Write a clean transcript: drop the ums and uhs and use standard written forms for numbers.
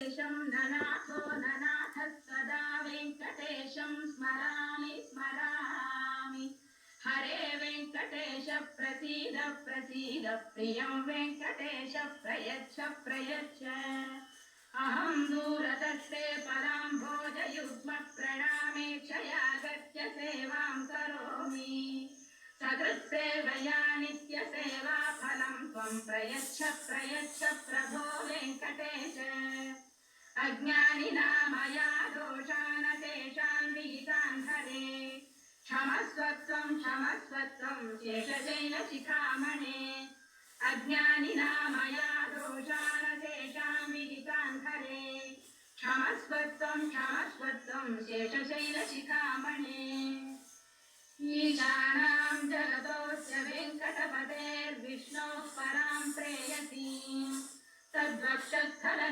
ननाथो ननाथः सदा वेङ्कटेशं स्मरामि स्मरामि। हरे वेङ्कटेश प्रसीद प्रसीद प्रियं वेङ्कटेश प्रयच्छ प्रयच्छ। अहं दूरदर्शे पराम्भोजयुग्मप्रणामेक्षयागत्य सेवां करोमि। सकृत्सेवया नित्यसेवा फलं त्वं प्रयच्छ प्रयच्छ प्रभो वेङ्कटेश। अज्ञानिनामया दोषान् तेषान् विहितान् हरे। क्षमस्वत्वं शेषशैलशिखामणे। अज्ञानिनामया दोषान् तेषान् विहितान् हरे। क्षमस्वत्वं शेषशैलशिखामणे। ईशानां जगतोऽस्य वेङ्कटपतेर्विष्णोः परां प्रेयसीं तद्वक्षस्थल